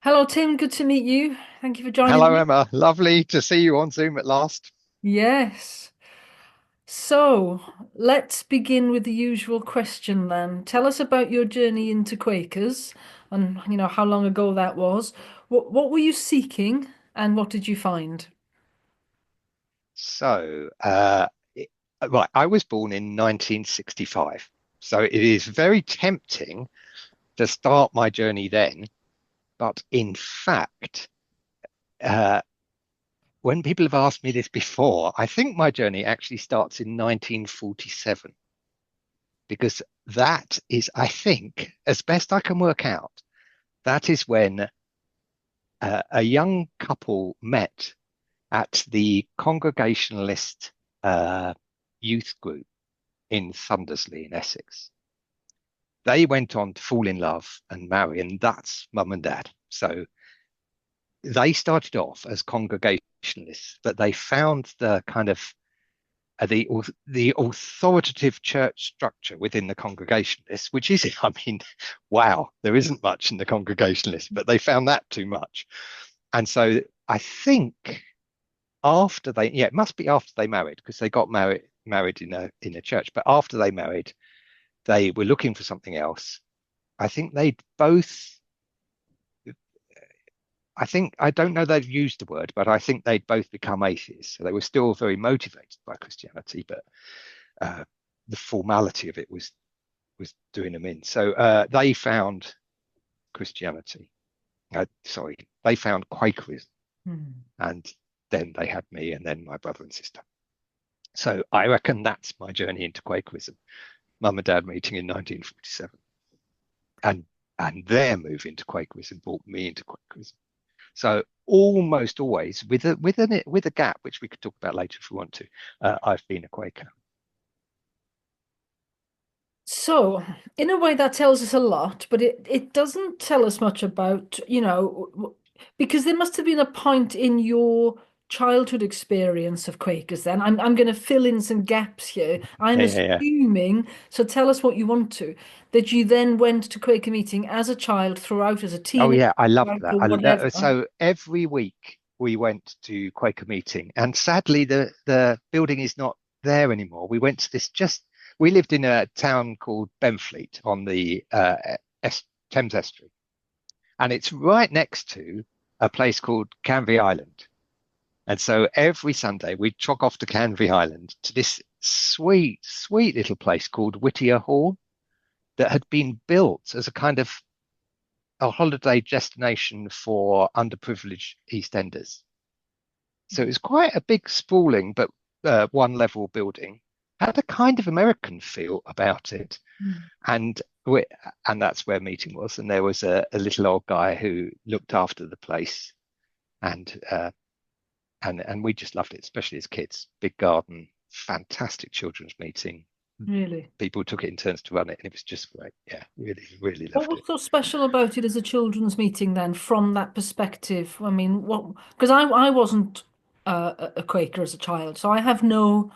Hello, Tim. Good to meet you. Thank you for joining Hello, me. Emma. Lovely to see you on Zoom at last. Yes. So let's begin with the usual question then. Tell us about your journey into Quakers and how long ago that was. What were you seeking and what did you find? So, it- right, I was born in 1965. So it is very tempting to start my journey then. But in fact, uh, when people have asked me this before, I think my journey actually starts in 1947 because that is, I think, as best I can work out, that is when a young couple met at the Congregationalist uh, youth group in Thundersley in Essex. They went on to fall in love and marry, and that's mum and dad. So they started off as Congregationalists, but they found the kind of the authoritative church structure within the Congregationalists, which is, I mean, wow, there isn't much in the Congregationalists, but they found that too much. And so I think it must be after they married because they got married in a church. But after they married, they were looking for something else. I think they'd both. I think I don't know they've used the word, but I think they'd both become atheists. So they were still very motivated by Christianity, but uh, the formality of it was doing them in. So they found Christianity. Sorry, they found Quakerism, Hmm. and then they had me, and then my brother and sister. So I reckon that's my journey into Quakerism. Mum and dad meeting in 1947, and their move into Quakerism brought me into Quakerism. So almost always, with a gap, which we could talk about later if we want to, I've been a Quaker. So, in a way, that tells us a lot, but it doesn't tell us much about, because there must have been a point in your childhood experience of Quakers then. I'm going to fill in some gaps here. I'm Yeah, yeah, yeah. assuming, so tell us what you want to, that you then went to Quaker meeting as a child, throughout as a Oh teenager, yeah, I loved throughout that. or whatever. So every week we went to Quaker meeting, and sadly the building is not there anymore. We went to this just we lived in a town called Benfleet on the Thames Estuary, and it's right next to a place called Canvey Island. And so every Sunday we'd trot off to Canvey Island to this sweet, sweet little place called Whittier Hall that had been built as a kind of a holiday destination for underprivileged East Enders. So it was quite a big, sprawling but one level building. Had a kind of American feel about it, Mm. and we, and that's where meeting was. And there was a little old guy who looked after the place, and and we just loved it, especially as kids. Big garden, fantastic children's meeting. Really. People took it in turns to run it, and it was just great. Yeah, really, really What loved was it. so special about it as a children's meeting then, from that perspective? I mean, what? Because I wasn't a Quaker as a child, so I have no,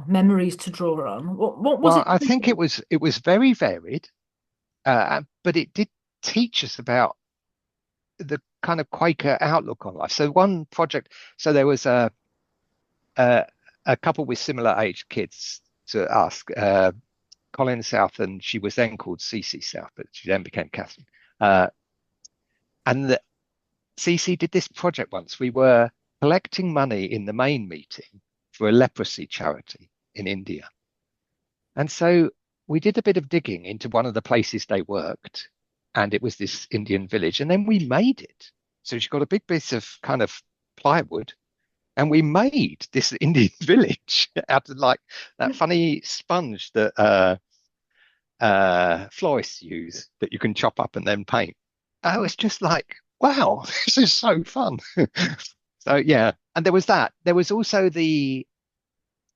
memories to draw on. What was Well, it? I think it was very varied, but it did teach us about the kind of Quaker outlook on life. So one project, so there was a, a couple with similar age kids to us, Colin South, and she was then called Cece South, but she then became Catherine. Uh, and Cece did this project once. We were collecting money in the main meeting for a leprosy charity in India. And so we did a bit of digging into one of the places they worked, and it was this Indian village. And then we made it. So she got a big piece of kind of plywood, and we made this Indian village out of like that funny sponge that florists use that you can chop up and then paint. I was just like, wow, this is so fun. So yeah, and there was that. There was also the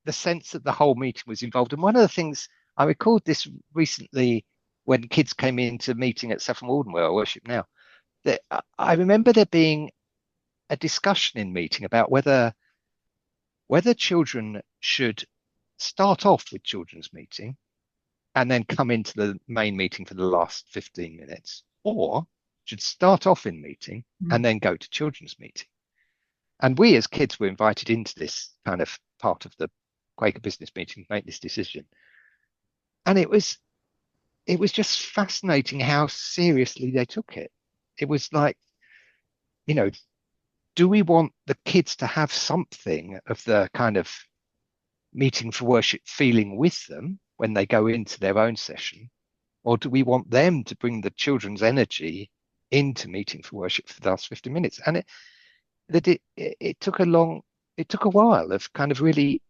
sense that the whole meeting was involved. And one of the things I recalled this recently when kids came into meeting at Saffron Walden, where I worship now, that I remember there being a discussion in meeting about whether children should start off with children's meeting and then come into the main meeting for the last 15 minutes, or should start off in meeting and Mm. then go to children's meeting. And we as kids were invited into this kind of part of the Quaker business meeting to make this decision. And it was just fascinating how seriously they took it. It was like, you know, do we want the kids to have something of the kind of meeting for worship feeling with them when they go into their own session? Or do we want them to bring the children's energy into meeting for worship for the last 50 minutes? And it took it took a while of kind of really,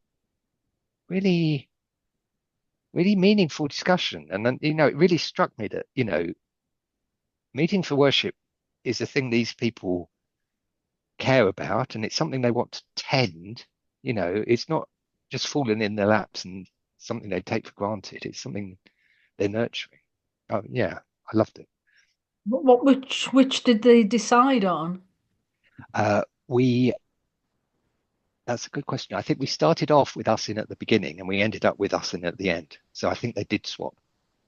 really, really meaningful discussion. And then, it really struck me that, meeting for worship is a thing these people care about, and it's something they want to tend. It's not just falling in their laps and something they take for granted. It's something they're nurturing. Oh, yeah, I loved it. Which did they decide on? We That's a good question. I think we started off with us in at the beginning and we ended up with us in at the end. So I think they did swap.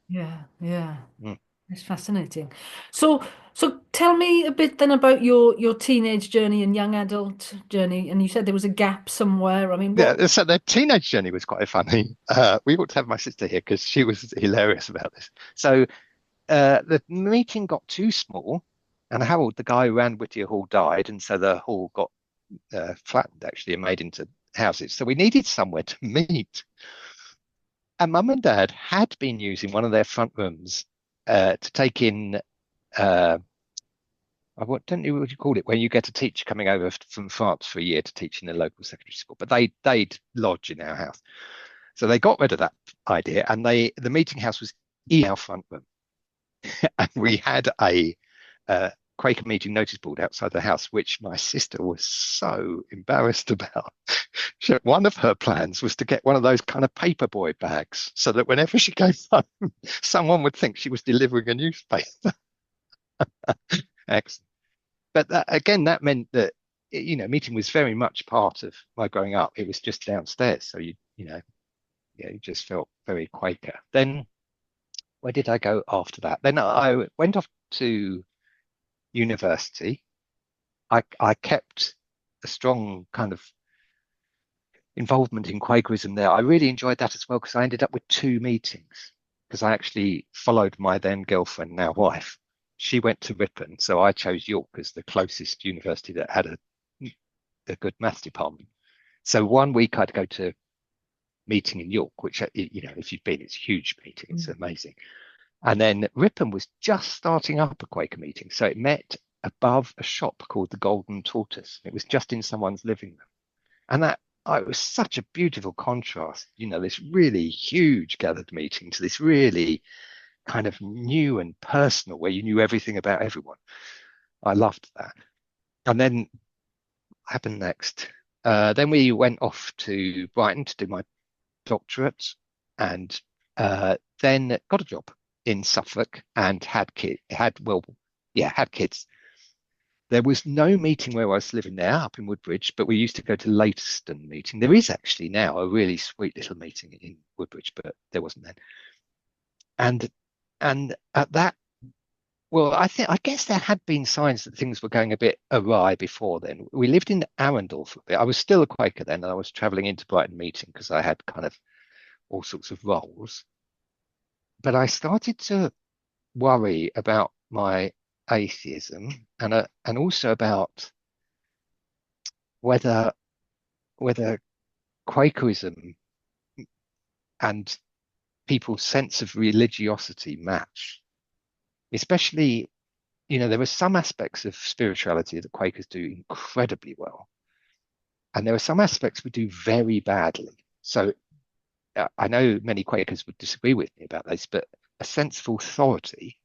Yeah, yeah. Mm. It's fascinating. So tell me a bit then about your teenage journey and young adult journey. And you said there was a gap somewhere. I mean, what? Yeah, so their teenage journey was quite funny. We ought to have my sister here because she was hilarious about this. So the meeting got too small, and Harold, the guy who ran Whittier Hall, died, and so the hall got flattened actually and made into houses. So we needed somewhere to meet. And Mum and Dad had been using one of their front rooms to take in don't know what you call it when you get a teacher coming over from France for a year to teach in a local secondary school, but they'd lodge in our house. So they got rid of that idea, and the meeting house was in our front room, and we had a Quaker meeting notice board outside the house, which my sister was so embarrassed about. One of her plans was to get one of those kind of paperboy bags so that whenever she came home, someone would think she was delivering a newspaper. Excellent. But again, that meant that meeting was very much part of my growing up. It was just downstairs, so yeah, you just felt very Quaker. Then where did I go after that? Then I went off to university. I kept a strong kind of involvement in Quakerism there. I really enjoyed that as well because I ended up with two meetings because I actually followed my then girlfriend, now wife. She went to Ripon, so I chose York as the closest university that had a good maths department. So one week I'd go to meeting in York, which if you've been, it's a huge meeting, it's Mm. amazing. And then Ripon was just starting up a Quaker meeting, so it met above a shop called the Golden Tortoise. It was just in someone's living room, and it was such a beautiful contrast. This really huge gathered meeting to this really kind of new and personal, where you knew everything about everyone. I loved that. And then what happened next? Then we went off to Brighton to do my doctorate, and then got a job in Suffolk and had kids. There was no meeting where I was living there up in Woodbridge, but we used to go to Leytonstone meeting. There is actually now a really sweet little meeting in Woodbridge, but there wasn't then. And at that, well, I guess there had been signs that things were going a bit awry before then. We lived in Arundel for a bit. I was still a Quaker then, and I was travelling into Brighton meeting because I had kind of all sorts of roles. But I started to worry about my atheism and also about whether whether Quakerism and people's sense of religiosity match. Especially, there are some aspects of spirituality that Quakers do incredibly well, and there are some aspects we do very badly. So I know many Quakers would disagree with me about this, but a sense of authority.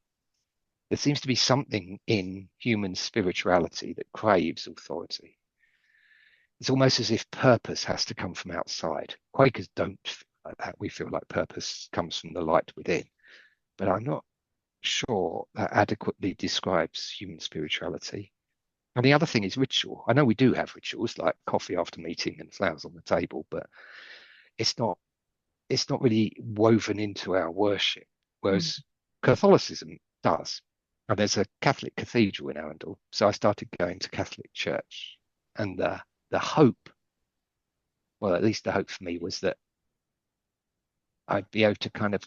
There seems to be something in human spirituality that craves authority. It's almost as if purpose has to come from outside. Quakers don't feel like that. We feel like purpose comes from the light within. But I'm not sure that adequately describes human spirituality. And the other thing is ritual. I know we do have rituals like coffee after meeting and flowers on the table, but it's not really woven into our worship, Mm. whereas Catholicism does. And there's a Catholic cathedral in Arundel. So I started going to Catholic church. And the hope, well, at least the hope for me was that I'd be able to kind of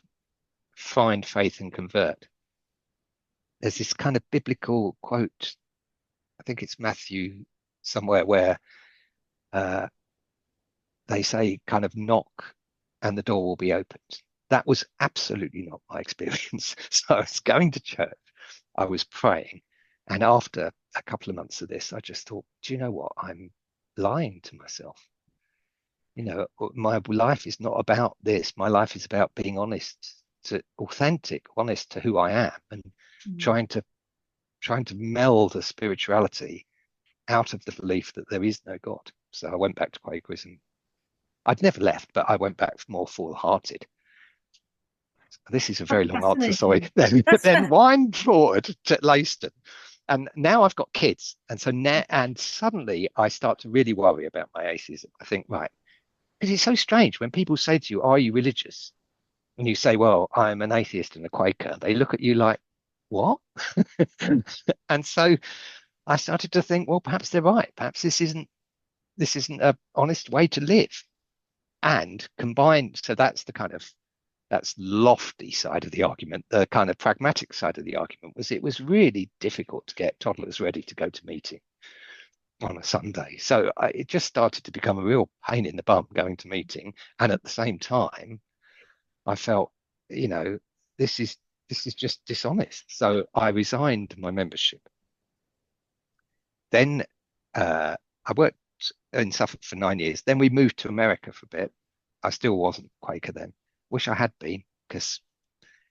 find faith and convert. There's this kind of biblical quote, I think it's Matthew somewhere, where uh, they say kind of knock and the door will be opened. That was absolutely not my experience. So I was going to church, I was praying, and after a couple of months of this, I just thought, do you know what? I'm lying to myself. My life is not about this. My life is about being honest, to authentic, honest to who I am, and Mm. trying to trying to meld the spirituality out of the belief that there is no God. So I went back to Quakerism. I'd never left, but I went back more full-hearted. This is a That's very long answer, sorry. fascinating. That's Then wind forward to Leiston. And now I've got kids. And so now, and suddenly I start to really worry about my atheism. I think, right, because it's so strange when people say to you, are you religious? And you say, well, I'm an atheist and a Quaker. They look at you like, what? And so I started to think, well, perhaps they're right. Perhaps this isn't a honest way to live. And combined, so that's lofty side of the argument. The kind of pragmatic side of the argument was it was really difficult to get toddlers ready to go to meeting on a Sunday. So it just started to become a real pain in the bum going to meeting. And at the same time, I felt, you know, this is this is just dishonest. So I resigned my membership. Then I worked in Suffolk for 9 years. Then we moved to America for a bit. I still wasn't Quaker then. Wish I had been, because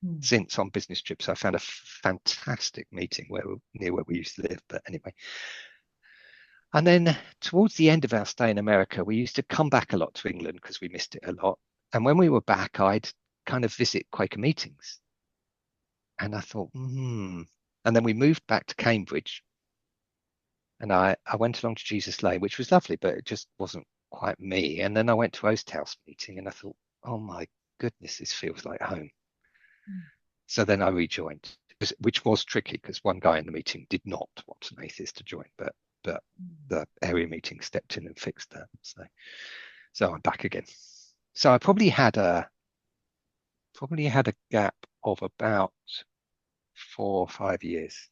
Mm. since on business trips I found a fantastic meeting near where we used to live. But anyway, and then towards the end of our stay in America, we used to come back a lot to England because we missed it a lot. And when we were back, I'd kind of visit Quaker meetings, and I thought, hmm. And then we moved back to Cambridge, and I went along to Jesus Lane, which was lovely, but it just wasn't quite me. And then I went to Oast House meeting, and I thought, oh my goodness, this feels like home. So then I rejoined, which was tricky because one guy in the meeting did not want an atheist to join, but the area meeting stepped in and fixed that. So I'm back again. So I probably had a gap of about 4 or 5 years.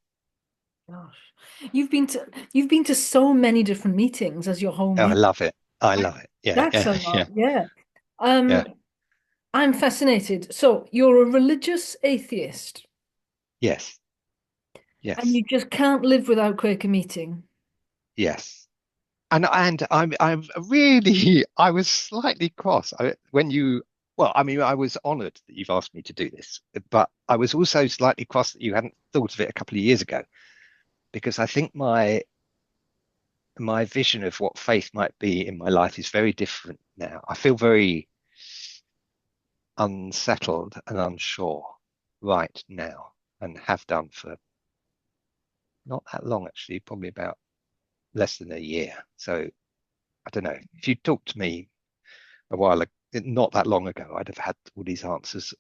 Gosh, you've been to so many different meetings as your whole Oh, I meet. love it. I That- love it. Yeah, That's a yeah, lot, yeah, yeah. yeah. Um, I'm fascinated. So you're a religious atheist, Yes, and yes, you just can't live without Quaker meeting. yes. And I'm really I was slightly cross when you well, I mean, I was honoured that you've asked me to do this, but I was also slightly cross that you hadn't thought of it a couple of years ago, because I think my vision of what faith might be in my life is very different now. I feel very unsettled and unsure right now, and have done for not that long, actually, probably about less than a year. So I don't know. If you talked to me a while ago, not that long ago, I'd have had all these answers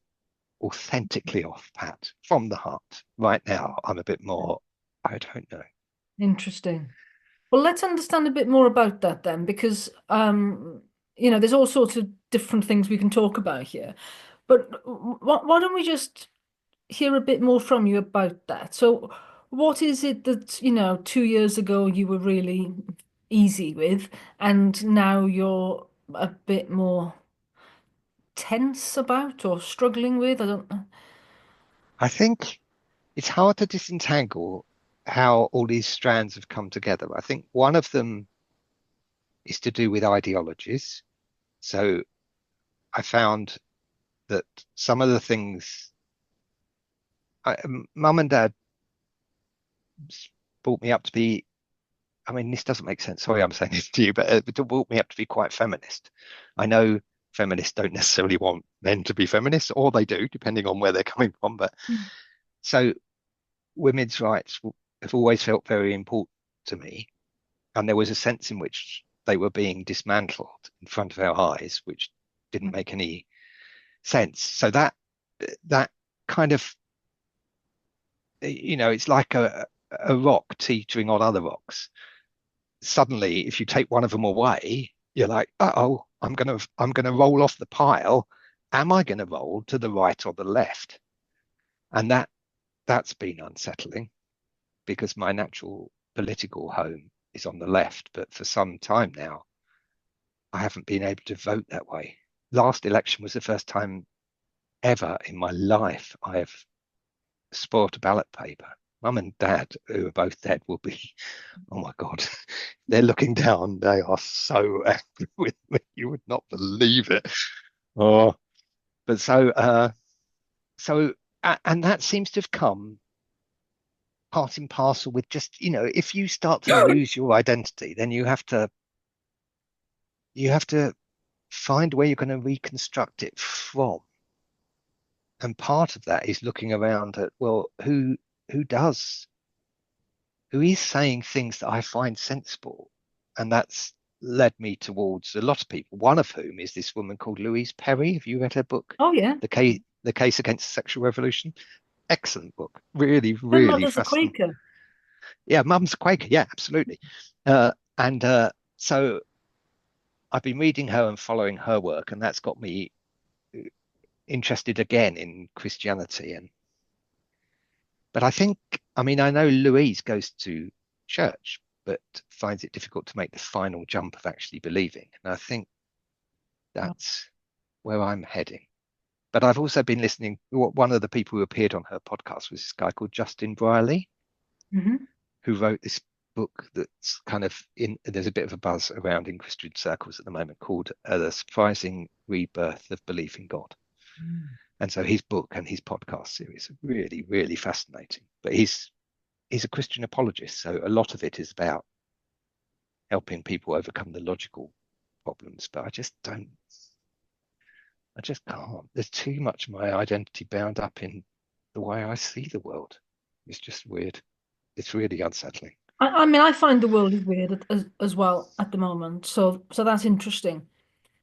authentically off pat from the heart. Right now, I'm a bit more, I don't know. Interesting. Well, let's understand a bit more about that then, because there's all sorts of different things we can talk about here. But why don't we just hear a bit more from you about that? So, what is it that, 2 years ago you were really easy with, and now you're a bit more tense about or struggling with? I don't know. I think it's hard to disentangle how all these strands have come together. I think one of them is to do with ideologies. So I found that some of the things, mum and dad brought me up to be, I mean, this doesn't make sense. Sorry, I'm saying this to you, but it brought me up to be quite feminist. I know feminists don't necessarily want men to be feminists, or they do, depending on where they're coming from. But Mm. so women's rights have always felt very important to me. And there was a sense in which they were being dismantled in front of our eyes, which didn't make any sense. So that kind of it's like a rock teetering on other rocks. Suddenly, if you take one of them away, you're like, oh, I'm gonna roll off the pile. Am I gonna roll to the right or the left? And that's been unsettling because my natural political home is on the left, but for some time now, I haven't been able to vote that way. Last election was the first time ever in my life I have spoiled a ballot paper. Mum and dad, who are both dead, will be, oh my God, they're looking down. They are so angry with me. You would not believe it. Oh, but and that seems to have come part and parcel with just, if you start to lose your identity, then you have to find where you're going to reconstruct it from. And part of that is looking around at, well, who does who is saying things that I find sensible. And that's led me towards a lot of people, one of whom is this woman called Louise Perry. Have you read her book, Oh, yeah. The Case Against the Sexual Revolution? Excellent book. Really, My really mother's a fascinating. Quaker. Yeah, Mum's a Quaker. Yeah, absolutely. And so I've been reading her and following her work, and that's got me interested again in Christianity. But I think, I mean, I know Louise goes to church, but finds it difficult to make the final jump of actually believing. And I think that's where I'm heading. But I've also been listening. One of the people who appeared on her podcast was this guy called Justin Brierley, Hmm. who wrote this book that's kind of there's a bit of a buzz around in Christian circles at the moment called The Surprising Rebirth of Belief in God. And so his book and his podcast series are really, really fascinating. But he's a Christian apologist, so a lot of it is about helping people overcome the logical problems. But I just can't. There's too much of my identity bound up in the way I see the world. It's just weird. It's really unsettling. I mean, I find the world is weird as well at the moment. So that's interesting.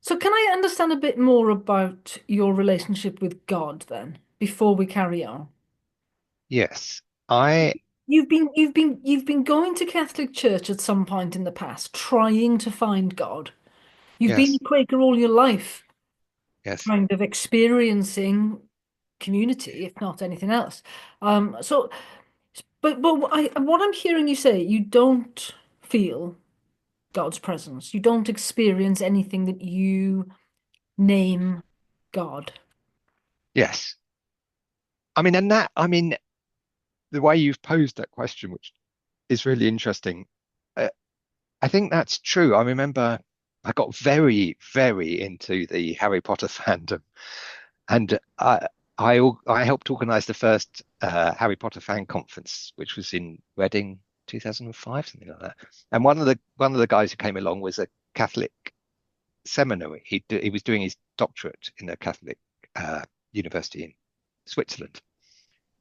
So can I understand a bit more about your relationship with God then, before we carry on? Yes, I You've been going to Catholic Church at some point in the past, trying to find God. You've been a yes, Quaker all your life, yes, kind of experiencing community, if not anything else. So, but what I'm hearing you say, you don't feel God's presence. You don't experience anything that you name God. yes. I mean, the way you've posed that question, which is really interesting, uh, I think that's true. I remember I got very, very into the Harry Potter fandom. And I helped organise the first Harry Potter fan conference, which was in Reading, 2005, something like that. And one of the guys who came along was a Catholic seminary. He was doing his doctorate in a Catholic university in Switzerland.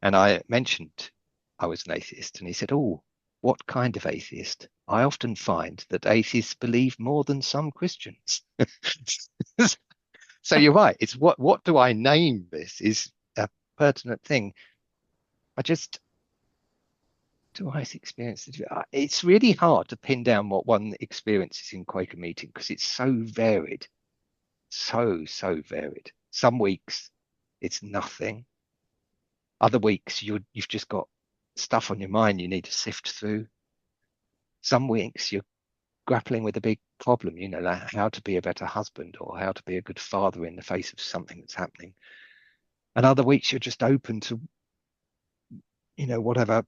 And I mentioned I was an atheist, and he said, "Oh, what kind of atheist? I often find that atheists believe more than some Christians." So you're right. It's what do I name this is a pertinent thing. I just do I experience it? It's really hard to pin down what one experiences in Quaker meeting because it's so varied, so varied. Some weeks it's nothing. Other weeks you've just got stuff on your mind you need to sift through. Some weeks you're grappling with a big problem, like how to be a better husband or how to be a good father in the face of something that's happening. And other weeks you're just open to whatever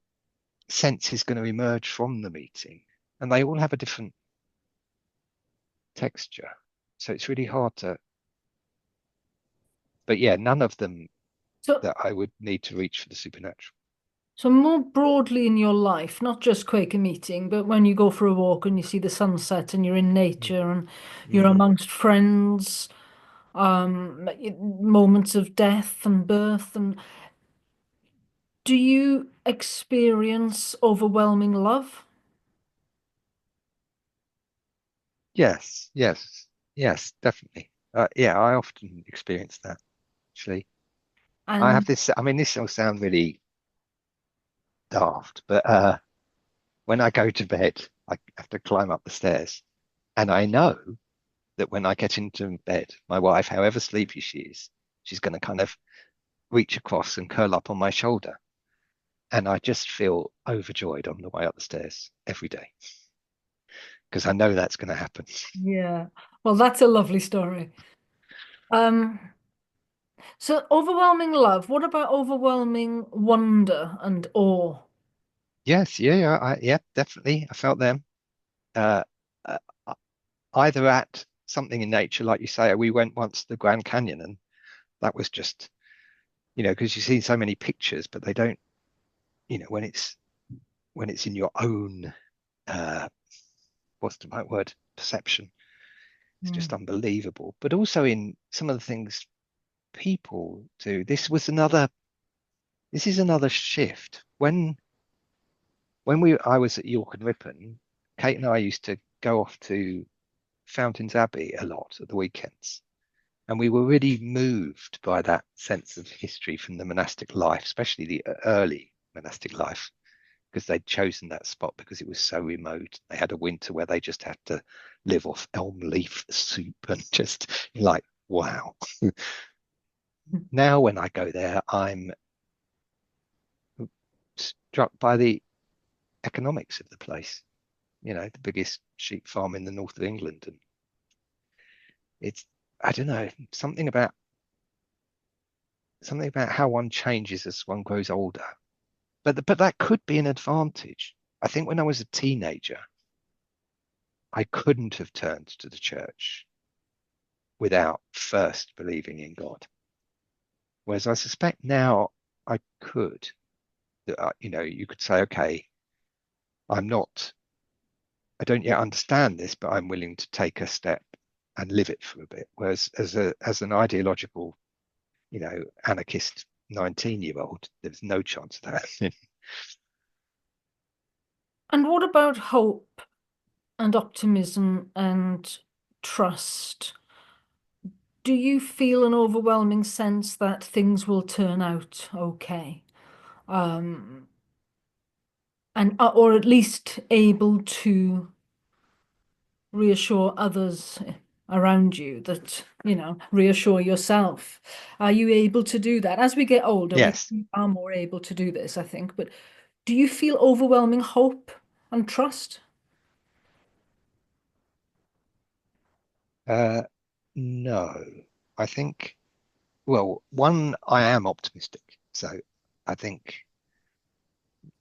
sense is going to emerge from the meeting. And they all have a different texture. So it's really hard but yeah, none of them So, that I would need to reach for the supernatural. so more broadly in your life, not just Quaker meeting, but when you go for a walk and you see the sunset and you're in Mm. nature and you're Mm. amongst friends, moments of death and birth, and do you experience overwhelming love? Yes, yes, yes, definitely. Yeah, I often experience that actually. I have And this, I mean, this will sound really daft, but when I go to bed, I have to climb up the stairs, and I know that when I get into bed, my wife, however sleepy she is, she's going to kind of reach across and curl up on my shoulder, and I just feel overjoyed on the way up the stairs every day because I know that's going to happen. Yeah. Well, that's a lovely story. Um, so overwhelming love. What about overwhelming wonder and awe? Yes, yeah, yeah, definitely. I felt them. Uh, uh, Either at something in nature, like you say, we went once to the Grand Canyon, and that was just, because you see so many pictures, but they don't, when it's in your own, uh, what's the right word, perception, it's Hmm. just unbelievable. But also in some of the things people do, this is another shift. When I was at York and Ripon, Kate and I used to go off to Fountains Abbey a lot at the weekends. And we were really moved by that sense of history from the monastic life, especially the early monastic life, because they'd chosen that spot because it was so remote. They had a winter where they just had to live off elm leaf soup and just like, wow. Now, when I go there, I'm struck by the economics of the place, the biggest sheep farm in the north of England. And it's, I don't know, something about how one changes as one grows older. But that could be an advantage. I think when I was a teenager, I couldn't have turned to the church without first believing in God. Whereas I suspect now I could. You could say, okay, I'm not, I don't yet understand this, but I'm willing to take a step and live it for a bit. Whereas as an ideological, anarchist 19-year-old, there's no chance of that. And what about hope and optimism and trust? Do you feel an overwhelming sense that things will turn out okay? Um, and or at least able to reassure others around you that, reassure yourself. Are you able to do that? As we get older, we Yes. are more able to do this, I think. But do you feel overwhelming hope and trust? Uh, no, I think, well, one, I am optimistic. So I think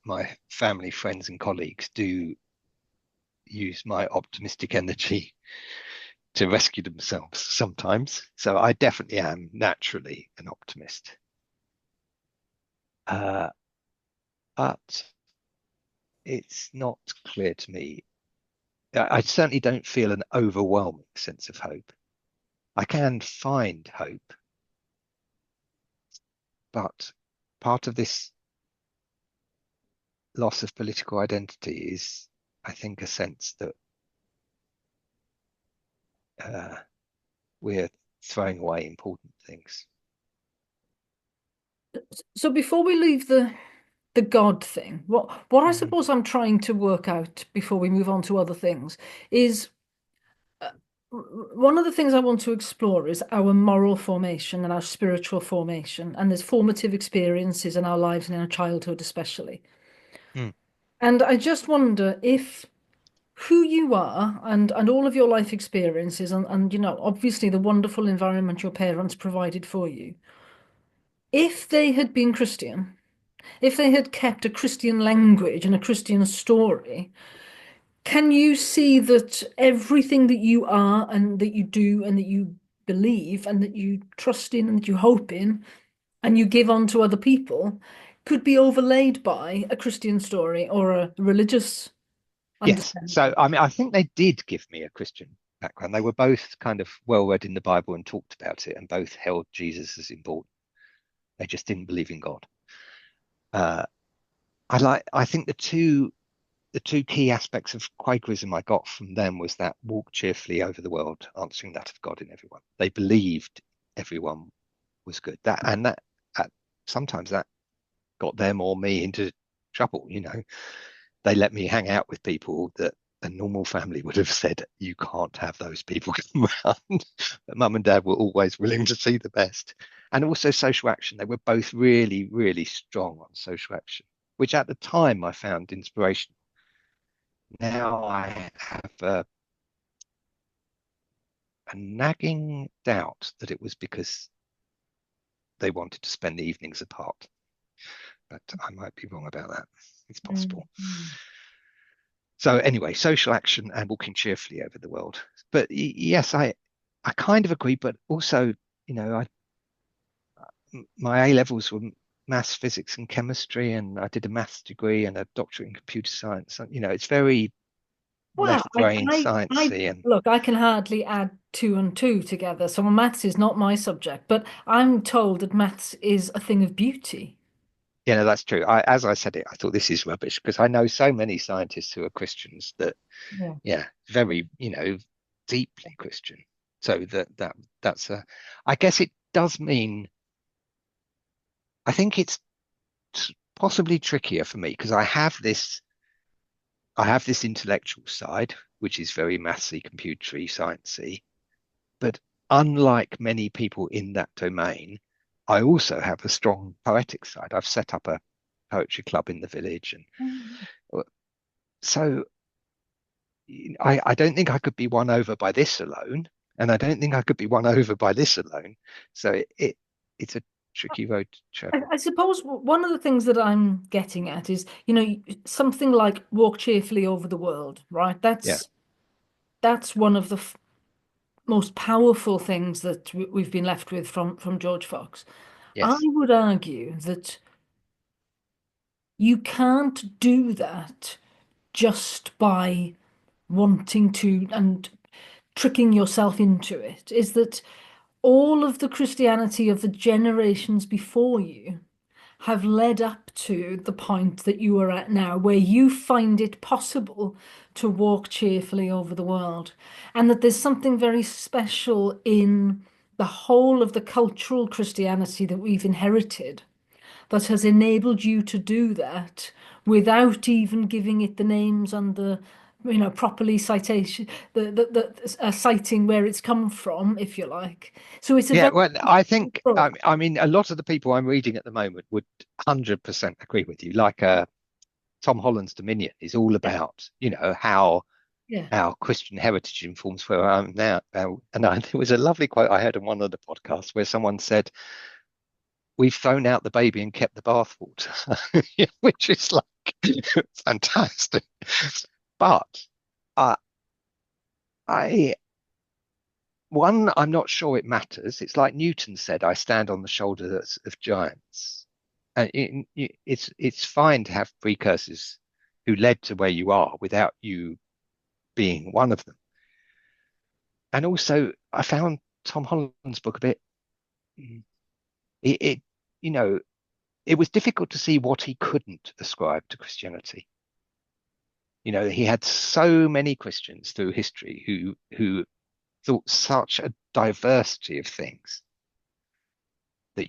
my family, friends, and colleagues do use my optimistic energy to rescue themselves sometimes. So I definitely am naturally an optimist. Uh, but it's not clear to me. I certainly don't feel an overwhelming sense of hope. I can find hope, but part of this loss of political identity is, I think, a sense that uh, we're throwing away important things. So before we leave the God thing, what I Mhm. suppose I'm trying to work out before we move on to other things is uh, one of the things I want to explore is our moral formation and our spiritual formation, and there's formative experiences in our lives and in our childhood especially. Mm. And I just wonder if who you are and all of your life experiences and obviously the wonderful environment your parents provided for you, if they had been Christian, if they had kept a Christian language and a Christian story, can you see that everything that you are and that you do and that you believe and that you trust in and that you hope in and you give on to other people could be overlaid by a Christian story or a religious Yes. So, understanding? I mean, I think they did give me a Christian background. They were both kind of well read in the Bible and talked about it, and both held Jesus as important. They just didn't believe in God. Uh, I think the two key aspects of Quakerism I got from them was that walk cheerfully over the world, answering that of God in everyone. They believed everyone was good. That sometimes that got them or me into trouble. They let me hang out with people that a normal family would have said, you can't have those people come around. But mum and dad were always willing to see the best. And also social action. They were both really, really strong on social action, which at the time I found inspirational. Now I have a nagging doubt that it was because they wanted to spend the evenings apart. But I might be wrong about that. It's Mm, possible. mm. So anyway, social action and walking cheerfully over the world. But yes, I kind of agree, but also, I my A levels were maths, physics, and chemistry, and I did a maths degree and a doctorate in computer science. It's very Well, left brain sciencey, and look, I can hardly add two and two together. So maths is not my subject, but I'm told that maths is a thing of beauty. that's true. As I said it, I thought this is rubbish because I know so many scientists who are Christians that, Yeah. yeah, very, deeply Christian. So that's I guess it does mean, I think it's possibly trickier for me because I have this intellectual side, which is very mathsy, computery, sciencey. But unlike many people in that domain, I also have a strong poetic side. I've set up a poetry club in the village, and Mm. so I don't think I could be won over by this alone, and I don't think I could be won over by this alone. So it's a tricky road to travel. I suppose one of the things that I'm getting at is, something like walk cheerfully over the world, right? Yeah. That's one of the f most powerful things that we've been left with from George Fox. I Yes. would argue that you can't do that just by wanting to and tricking yourself into it. Is that all of the Christianity of the generations before you have led up to the point that you are at now, where you find it possible to walk cheerfully over the world, and that there's something very special in the whole of the cultural Christianity that we've inherited that has enabled you to do that without even giving it the names and the properly citation the citing where it's come from, if you like. So it's a Yeah, very well, I think, approach. I mean, a lot of the people I'm reading at the moment would 100% agree with you. Like Tom Holland's Dominion is all Yeah, about, how yeah. our Christian heritage informs where I am now. There was a lovely quote I heard on one of the podcasts where someone said, "We've thrown out the baby and kept the bathwater," which is like fantastic. But uh, I, I'm not sure it matters. It's like Newton said, "I stand on the shoulders of giants." And it's fine to have precursors who led to where you are without you being one of them. And also, I found Tom Holland's book a bit. mm, it you know it was difficult to see what he couldn't ascribe to Christianity. He had so many Christians through history who thought such a diversity of things that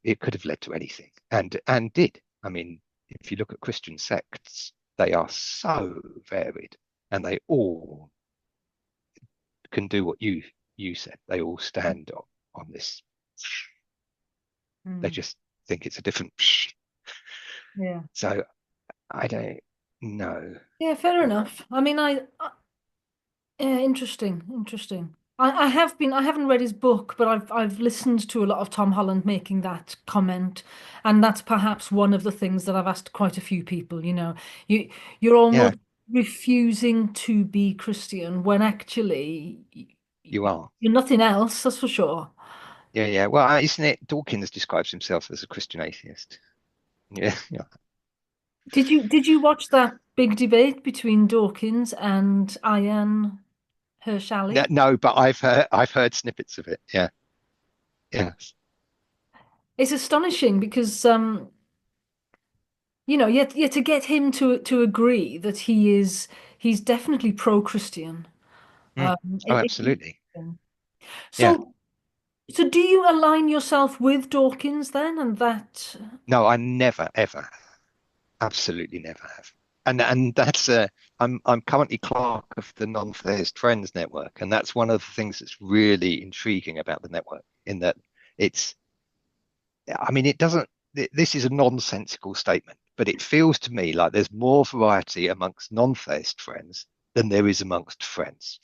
it could have led to anything, and did. I mean, if you look at Christian sects, they are so varied, and they all can do what you said. They all stand on this. They Mm. just think it's a different. Yeah. So I don't know. Yeah, fair Uh, enough. I mean, yeah, interesting, interesting. I haven't read his book, but I've listened to a lot of Tom Holland making that comment, and that's perhaps one of the things that I've asked quite a few people. You you're yeah, almost refusing to be Christian when actually you are. you're nothing else, that's for sure. Yeah, yeah. Well, isn't it? Dawkins describes himself as a Christian atheist. Yeah, yeah. Did you watch that big debate between Dawkins and Ian No, Hershali? no, but I've heard snippets of it. Yeah, yeah, It's astonishing because yet to get him to agree that he's definitely pro-Christian. Mm. Oh, It's absolutely. interesting. Yeah. So do you align yourself with Dawkins then, and that? No, I never ever. Absolutely never have. And that's I'm currently clerk of the Non Theist Friends Network, and that's one of the things that's really intriguing about the network, in that it's I mean it doesn't this is a nonsensical statement, but it feels to me like there's more variety amongst non-theist friends than there is amongst friends,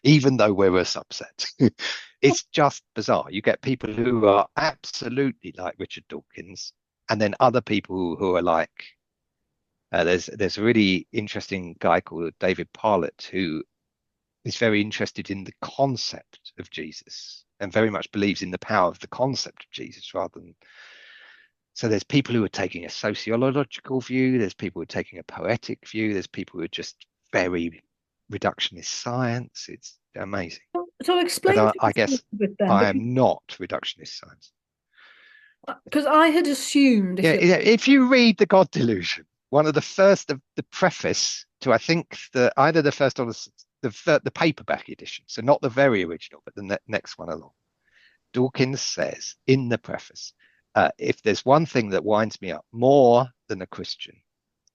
even though we're a subset. It's just bizarre. You get people who are absolutely like Richard Dawkins, and then other people who are like there's a really interesting guy called David Parlett who is very interested in the concept of Jesus and very much believes in the power of the concept of Jesus rather than. So there's people who are taking a sociological view, there's people who are taking a poetic view, there's people who are just very reductionist science. It's amazing. So But explain I, to I us a guess little bit then, I am not reductionist science. because I had assumed if Yeah, you if you read The God Delusion, one of the first of the preface to, I think, the either the first or the paperback edition, so not the very original, but the next one along, Dawkins says in the preface, if there's one thing that winds me up more than a Christian,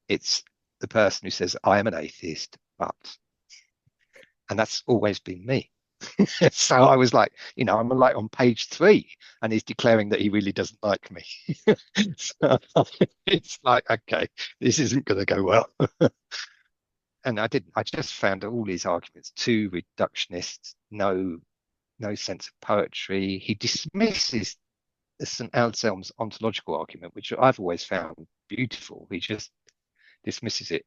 it's the person who says, I am an atheist, but, and that's always been me. So I was like, I'm like on page 3, and he's declaring that he really doesn't like me. So it's like, okay, this isn't going to go well. And I just found all his arguments too reductionist, no sense of poetry. He dismisses the St. Anselm's ontological argument, which I've always found beautiful. He just dismisses it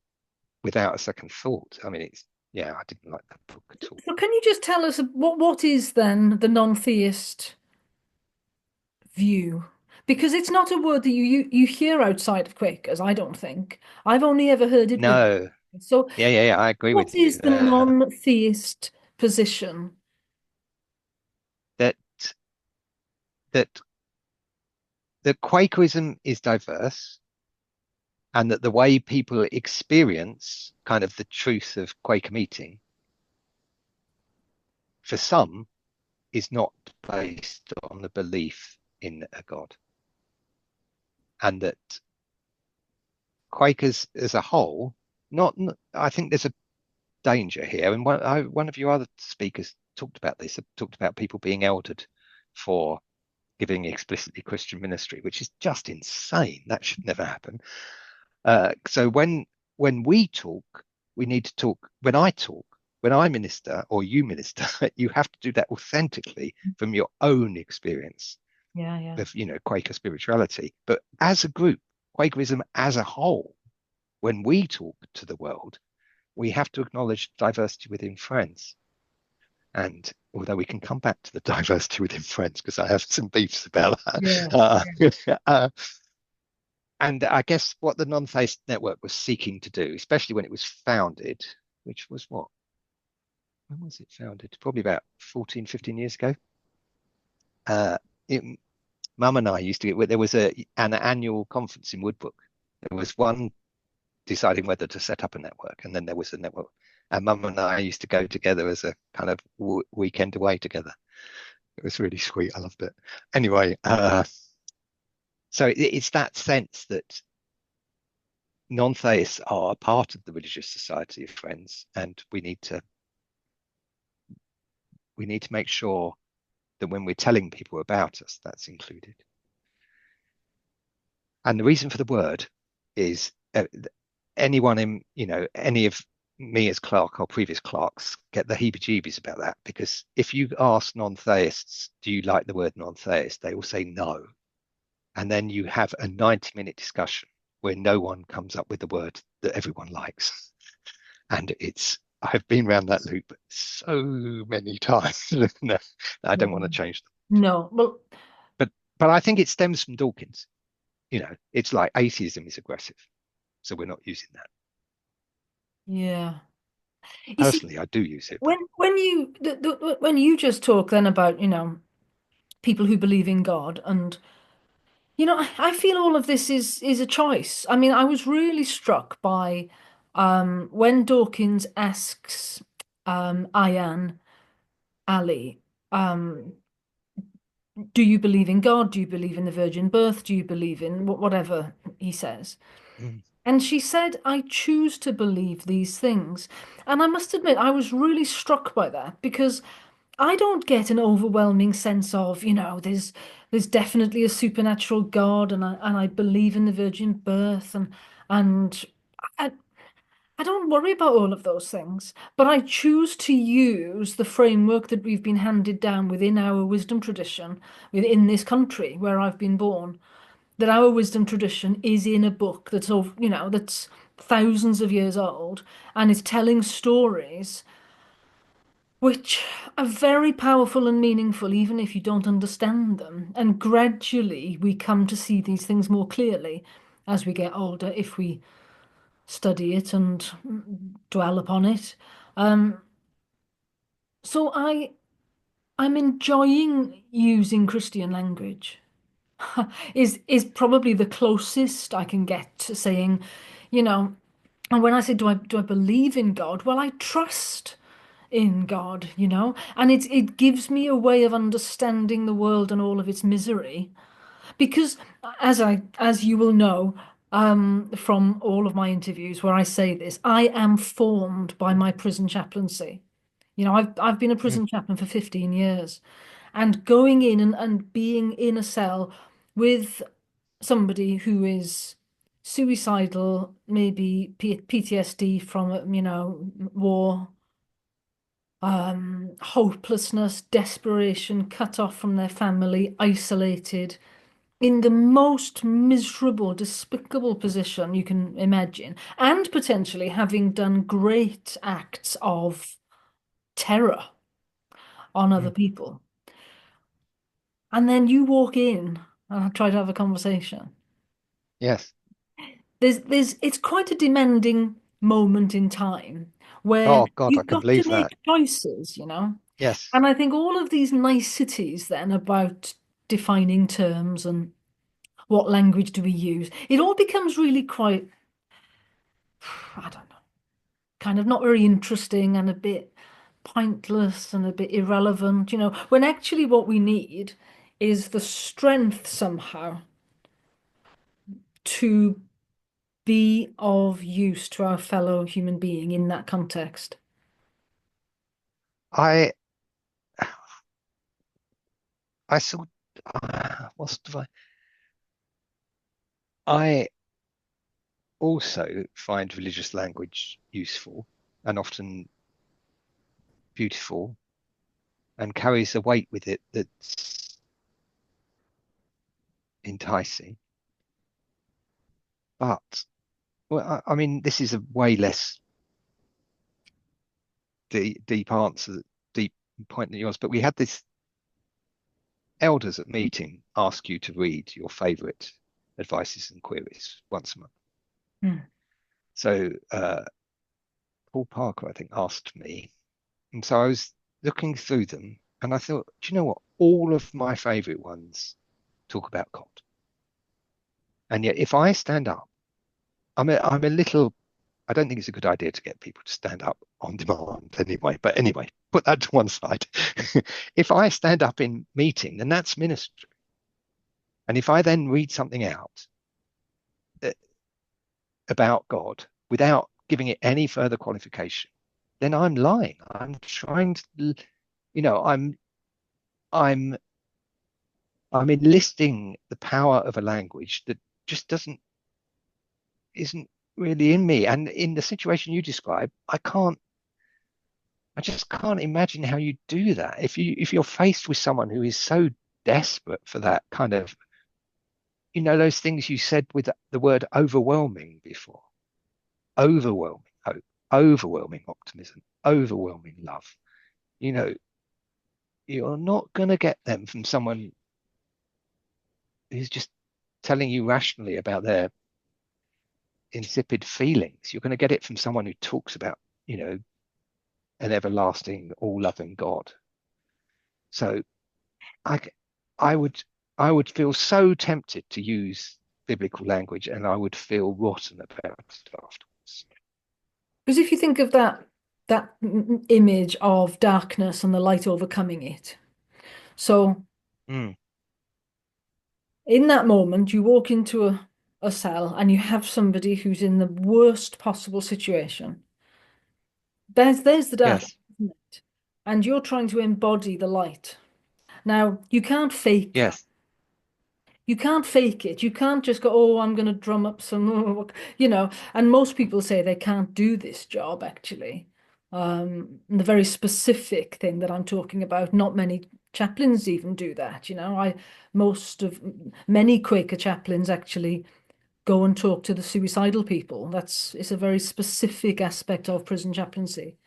without a second thought. I mean, yeah, I didn't like that book at all. so can you just tell us what is then the non-theist view? Because it's not a word that you hear outside of Quakers, I don't think. I've only ever heard it with. No, So yeah, I agree what with you. is the non-theist position? That that that Quakerism is diverse, and that the way people experience kind of the truth of Quaker meeting, for some, is not based on the belief in a God, and that Quakers as a whole, not, I think there's a danger here. And one of your other speakers talked about this, talked about people being eldered for giving explicitly Christian ministry, which is just insane. That should never happen. So when we talk, we need to talk. When I talk, when I minister or you minister, you have to do that authentically from your own experience Yeah, yeah. of Quaker spirituality. But as a group, Quakerism as a whole, when we talk to the world, we have to acknowledge diversity within friends. And although we can come back to the diversity within friends, because I have some beefs about Yeah. that. And I guess what the Non-Theist Network was seeking to do, especially when it was founded, which was what? When was it founded? Probably about 14, 15 years ago. Uh, it, Mum and I used to get, there was an annual conference in Woodbrook. There was one deciding whether to set up a network, and then there was a network. And Mum and I used to go together as a kind of weekend away together. It was really sweet. I loved it. Anyway, so it's that sense that non-theists are a part of the religious society of friends, and we need to make sure that when we're telling people about us, that's included. And the reason for the word is anyone in, any of me as clerk or previous clerks get the heebie-jeebies about that, because if you ask non-theists, do you like the word non-theist? They will say no. And then you have a 90-minute discussion where no one comes up with the word that everyone likes. And I've been around that loop so many times. No, I don't want to change them. No. Well, But I think it stems from Dawkins. It's like atheism is aggressive, so we're not using that. yeah. You see, Personally, I do use it, but when you just talk then about, people who believe in God and I feel all of this is a choice. I mean, I was really struck by when Dawkins asks Ayan Ali, um, do you believe in God? Do you believe in the virgin birth? Do you believe in whatever he says? mm. And she said, I choose to believe these things. And I must admit, I was really struck by that because I don't get an overwhelming sense of, there's definitely a supernatural God and I believe in the virgin birth and I, I don't worry about all of those things, but I choose to use the framework that we've been handed down within our wisdom tradition, within this country where I've been born, that our wisdom tradition is in a book that's thousands of years old and is telling stories which are very powerful and meaningful, even if you don't understand them. And gradually we come to see these things more clearly as we get older, if we study it and dwell upon it. Um, so I'm enjoying using Christian language. Is probably the closest I can get to saying, you know, and when I say do I believe in God? Well, I trust in God, and it gives me a way of understanding the world and all of its misery. Because as you will know, from all of my interviews where I say this, I am formed by my prison chaplaincy. I've been a Mm, prison chaplain for 15 years, and going in and being in a cell with somebody who is suicidal, maybe PTSD from, war, hopelessness, desperation, cut off from their family, isolated, in the most miserable, despicable position you can imagine, and potentially having done great acts of terror on other mm. people. And then you walk in and try to have a conversation. Yes. It's quite a demanding moment in time where Oh God, I you've can got to believe that. make choices, Yes. And I think all of these niceties then about defining terms and what language do we use, it all becomes really quite, I don't know, kind of not very interesting and a bit pointless and a bit irrelevant, when actually what we need is the strength somehow to be of use to our fellow human being in that context. I I saw what's the I also find religious language useful and often beautiful and carries a weight with it that's enticing. But well, I mean, this is a way less deep answer, deep point than yours. But we had this elders at meeting ask you to read your favourite advices and queries once a month. Hmm. So Paul Parker, I think, asked me, and so I was looking through them, and I thought, do you know what? All of my favourite ones talk about God, and yet if I stand up, I'm a little. I don't think it's a good idea to get people to stand up on demand anyway. But anyway, put that to one side. If I stand up in meeting, then that's ministry. And if I then read something out uh, about God without giving it any further qualification, then I'm lying. I'm trying to, you know, I'm I'm enlisting the power of a language that just doesn't isn't really in me. And in the situation you describe, I just can't imagine how you do that. If you're faced with someone who is so desperate for that kind of, those things you said with the word overwhelming before, overwhelming hope, overwhelming optimism, overwhelming love. You know, you're not going to get them from someone who's just telling you rationally about their insipid feelings. You're going to get it from someone who talks about, you know, an everlasting, all-loving God. So I, I would, I would feel so tempted to use biblical language, and I would feel rotten about it afterwards. Because if you think of that image of darkness and the light overcoming it, so Mm, in that moment you walk into a a cell and you have somebody who's in the worst possible situation, there's the dark, Yes. isn't it? And you're trying to embody the light. Now, Yes. you can't fake it. You can't just go, oh, I'm going to drum up some, and most people say they can't do this job actually. And the very specific thing that I'm talking about, not many chaplains even do that. Most of many Quaker chaplains actually go and talk to the suicidal people. It's a very specific aspect of prison chaplaincy.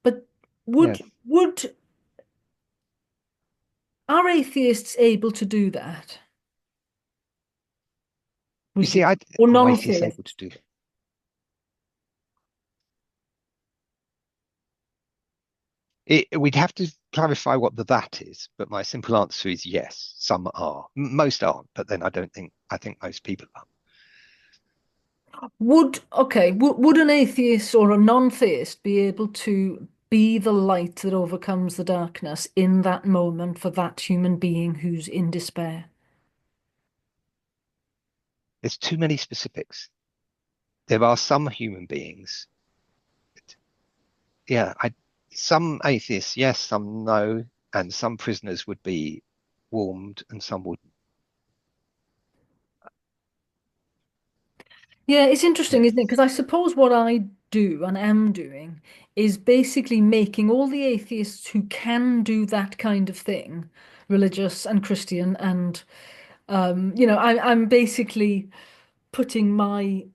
But would Yes. would are atheists able to do that? You Would you? see, Or are atheists able to non-theists? do it? We'd have to clarify what the that is, but my simple answer is yes, some are. Most aren't, but then I think most people are. Would an atheist or a non-theist be able to be the light that overcomes the darkness in that moment for that human being who's in despair? There's too many specifics. There are some human beings, yeah, some atheists, yes, some no, and some prisoners would be warmed and some wouldn't. Yeah, it's Yeah. interesting, isn't it? Because I suppose what I do and am doing is basically making all the atheists who can do that kind of thing, religious and Christian, and I'm basically putting my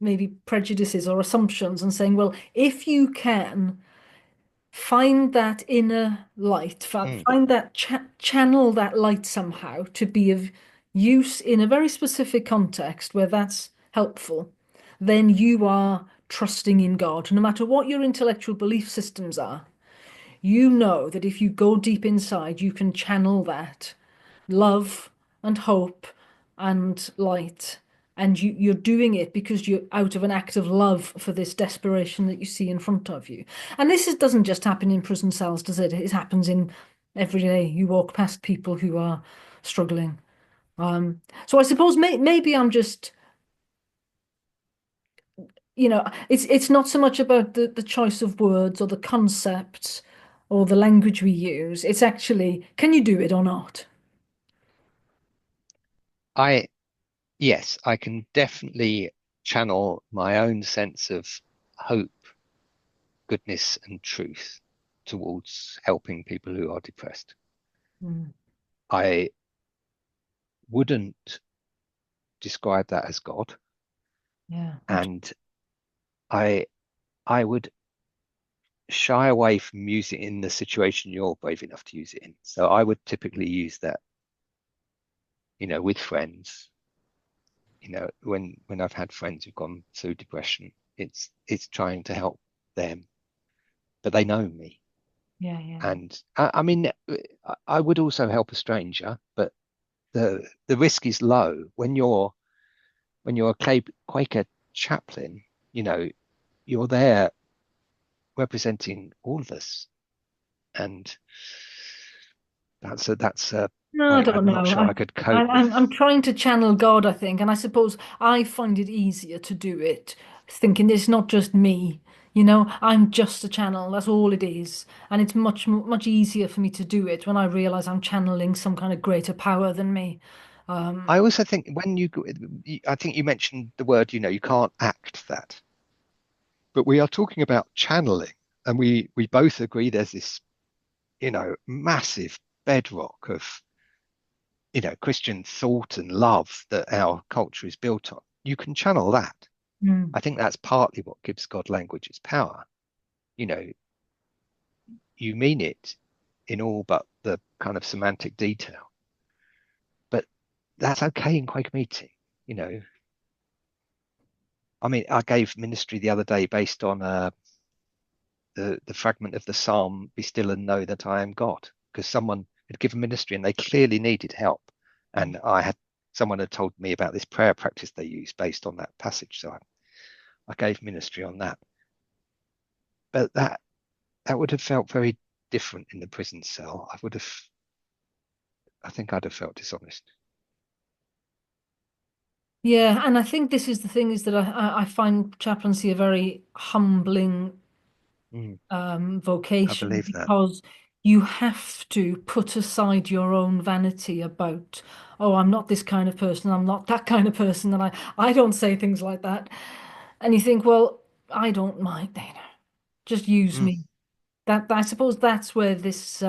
maybe prejudices or assumptions and saying, well, if you can find that inner light, Mm. find that channel that light somehow to be of use in a very specific context where that's helpful, then you are trusting in God. No matter what your intellectual belief systems are, you know that if you go deep inside, you can channel that love and hope and light. And you're doing it because you're out of an act of love for this desperation that you see in front of you. And doesn't just happen in prison cells, does it? It happens in every day. You walk past people who are struggling. So I suppose maybe I'm just, it's not so much about the choice of words or the concepts or the language we use. It's actually, can you do it or not? I, yes, I can definitely channel my own sense of hope, goodness, and truth towards helping people who are depressed. Mm, I wouldn't describe that as God, yeah, and I I would shy away from using it in the situation you're brave enough to use it in. So I would typically use that, with friends. When I've had friends who've gone through depression, it's trying to help them, but they know me. yeah, yeah, yeah. And I mean, I would also help a stranger, but the risk is low when you're a Quaker chaplain. You know, you're there representing all of us, and that's No, I don't I'm not know. sure I could cope with. I'm trying to channel God, I think, and I suppose I find it easier to do it, thinking it's not just me. I'm just a channel. That's all it is, and it's much easier for me to do it when I realize I'm channeling some kind of greater power than me. I Um, also think I think you mentioned the word, you can't act that, but we are talking about channeling, and we both agree there's this, massive bedrock of, Christian thought and love that our culture is built on. You can channel that. mm, I think that's partly what gives God language its power. You know, you mean it in all but the kind of semantic detail, but that's okay in Quaker meeting. You know, I mean, I gave ministry the other day based on the fragment of the Psalm, "Be still and know that I am God," because someone had given ministry and they clearly needed help, and someone had told me about this prayer practice they use based on that passage, so I gave ministry on that. But that would have felt very different in the prison cell. I think I'd have felt dishonest. Yeah, and I think this is the thing is that I find chaplaincy a very humbling Mm, I vocation believe that. because you have to put aside your own vanity about, oh, I'm not this kind of person, I'm not that kind of person, and I don't say things like that. And you think, well, I don't mind, just use Mm, me. That I suppose that's where this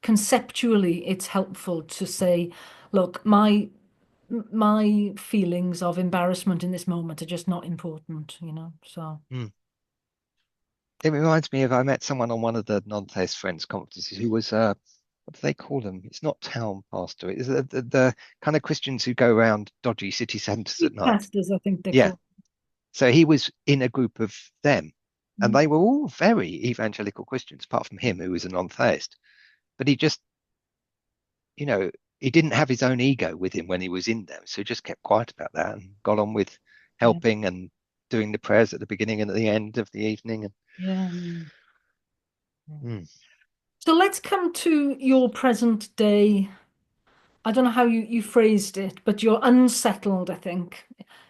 conceptually it's helpful to say, look, my feelings of embarrassment in this moment are just not important, So mm. It reminds me of I met someone on one of the Non-Theist Friends conferences who was what do they call them? It's not town pastor. It's the kind of Christians who go around dodgy city centres at street night. pastors, I think they're Yeah. called. So he was in a group of them, and Mm. they were all very evangelical Christians, apart from him, who was a non-theist. But he just, you know, he didn't have his own ego with him when he was in them, so he just kept quiet about that and got on with Yeah, helping and doing the prayers at the beginning and at the end of the evening. And yeah, yeah. Yeah. mm, So let's come to your present day. I don't know how you phrased it, but you're unsettled, I think,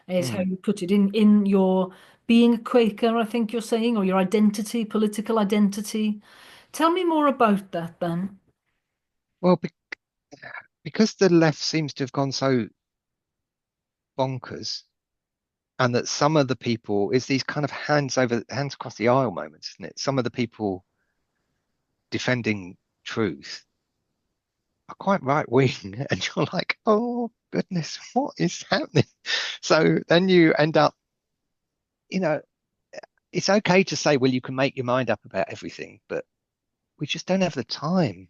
is how mm. you put it in your being a Quaker, I think you're saying, or your identity, political identity. Tell me more about that then. Well, because the left seems to have gone so bonkers, and that some of the people is these kind of hands across the aisle moments, isn't it? Some of the people defending truth are quite right wing, and you're like, oh goodness, what is happening? So then you end up, you know, it's okay to say, well, you can make your mind up about everything, but we just don't have the time.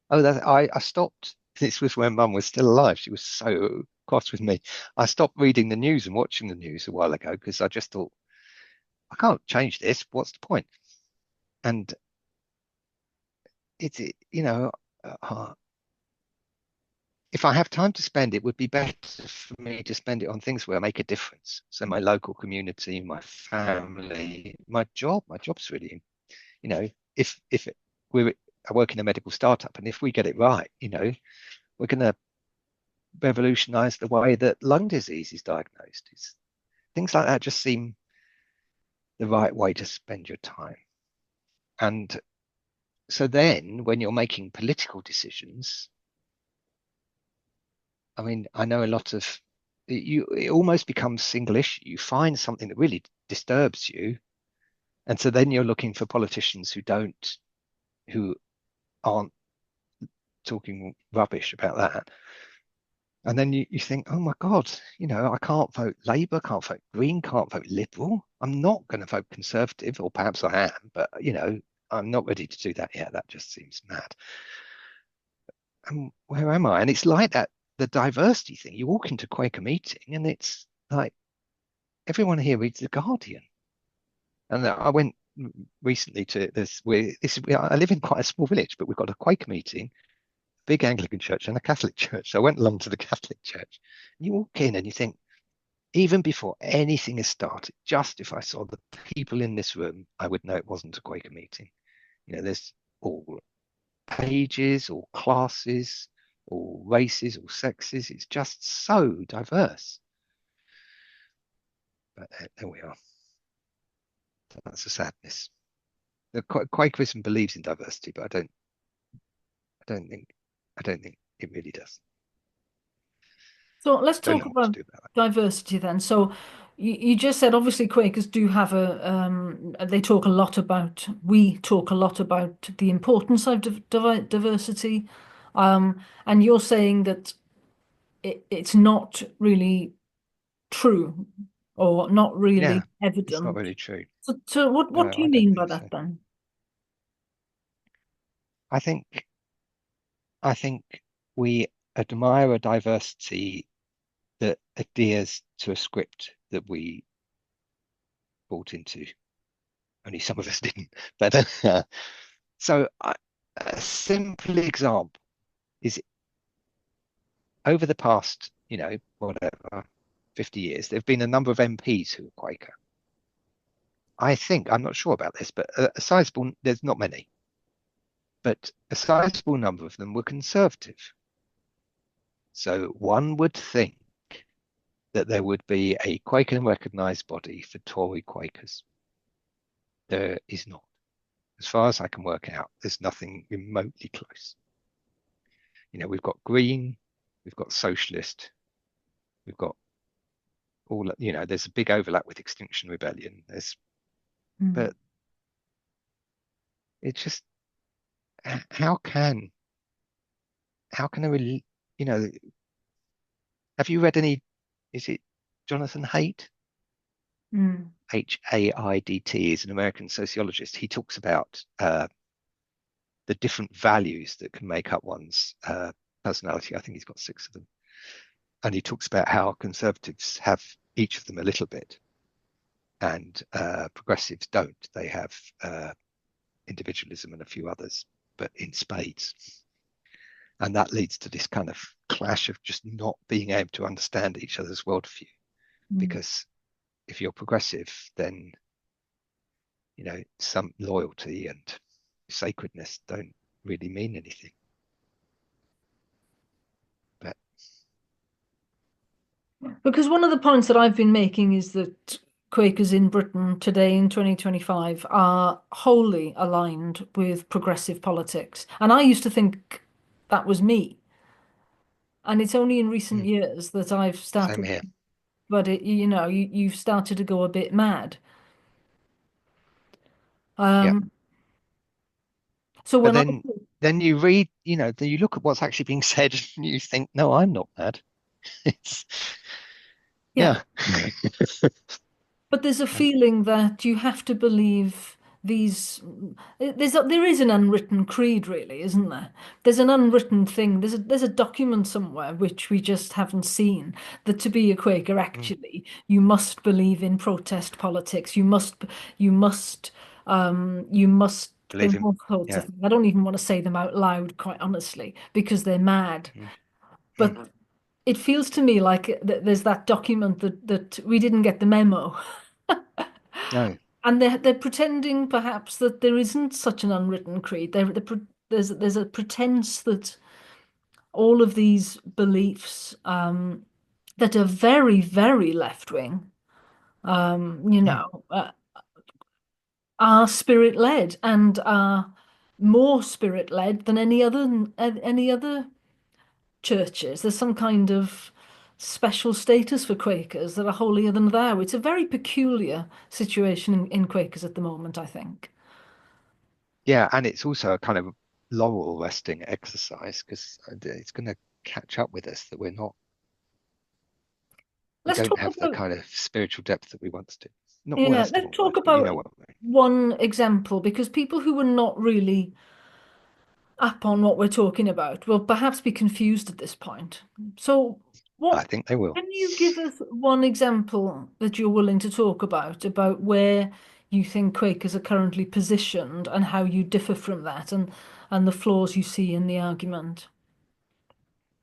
Oh, I stopped. This was when Mum was still alive. She was so cross with me. I stopped reading the news and watching the news a while ago because I just thought, I can't change this. What's the point? And it's, uh, if I have time to spend, it would be better for me to spend it on things where I make a difference. So my local community, my family, my job. My job's really, you know, if we're I work in a medical startup, and if we get it right, we're going to revolutionize the way that lung disease is diagnosed. Things like that just seem the right way to spend your time. And so then when you're making political decisions, I mean, I know a lot of it almost becomes single issue. You find something that really disturbs you, and so then you're looking for politicians who aren't talking rubbish about that. And then you think, oh my God, I can't vote Labour, can't vote Green, can't vote Liberal. I'm not going to vote Conservative, or perhaps I am, but I'm not ready to do that yet. That just seems mad. And where am I? And it's like that, the diversity thing. You walk into Quaker meeting and it's like everyone here reads The Guardian. And I went recently to this, I live in quite a small village, but we've got a Quaker meeting, big Anglican church and a Catholic church. So I went along to the Catholic church. And you walk in and you think, even before anything has started, just if I saw the people in this room, I would know it wasn't a Quaker meeting. There's all ages, all classes, all races, all sexes. It's just so diverse. But there we are. That's a sadness. The Quakerism believes in diversity, but I don't think, I don't think it really does. So let's Very talk lot to about do about that. diversity then. So you just said obviously Quakers do have they talk a lot about, we talk a lot about the importance of diversity. And you're saying that it's not really true or not Yeah, really it's not evident. really true. So what No, do you I don't mean by think that so. then? I think I think we admire a diversity that adheres to a script that we bought into. Only some of us didn't. But so a simple example is over the past, whatever, 50 years, there have been a number of MPs who are Quaker. I think, I'm not sure about this, but a sizable, there's not many, but a sizable number of them were Conservative. So one would think that there would be a Quaker and recognised body for Tory Quakers. There is not. As far as I can work out, there's nothing remotely close. We've got Green, we've got Socialist, we've got all, there's a big overlap with Extinction Rebellion. Mm. But it's just, how can, a really, you know, have you read any, is it Jonathan Haidt? Mm. Haidt is an American sociologist. He talks about the different values that can make up one's personality. I think he's got 6 of them. And he talks about how conservatives have each of them a little bit, and progressives don't. They have individualism and a few others, but in spades. And that leads to this kind of clash of just not being able to understand each other's worldview. Mm. Because if you're progressive, then some loyalty and sacredness don't really mean anything. But Because one of the points that I've been making is that Quakers in Britain today in 2025 are wholly aligned with progressive politics. And I used to think that was me. And it's only in recent years that I've same started, here. but you've started to go a bit mad. Yeah. Um, so But when I, then you read, then you look at what's actually being said and you think, no, I'm not mad. It's yeah, yeah. but there's a And feeling that you have to believe these. There is an unwritten creed, really, isn't there? There's an unwritten thing. There's a document somewhere which we just haven't seen that to be a Quaker, mm, actually, you must believe in protest politics. You must believe think him. all sorts of Yeah. things. I don't even want to say them out loud, quite honestly, because they're mad. Mm, mm. But it feels to me like there's that document that we didn't get the memo. No. And they're pretending perhaps that there isn't such an unwritten creed. There's a pretense that all of these beliefs that are very, very left wing, Mm. are spirit led and are more spirit led than any other churches. There's some kind of special status for Quakers that are holier than thou. It's a very peculiar situation in Quakers at the moment, I think. Yeah, and it's also a kind of laurel resting exercise because it's going to catch up with us that we Let's don't talk have the about kind of spiritual depth that we once did. Not, well, Yeah, that's the let's wrong talk word, but you about know what I mean. one example because people who are not really up on what we're talking about will perhaps be confused at this point. So, I what think they will. can you give us one example that you're willing to talk about where you think Quakers are currently positioned and how you differ from that and the flaws you see in the argument?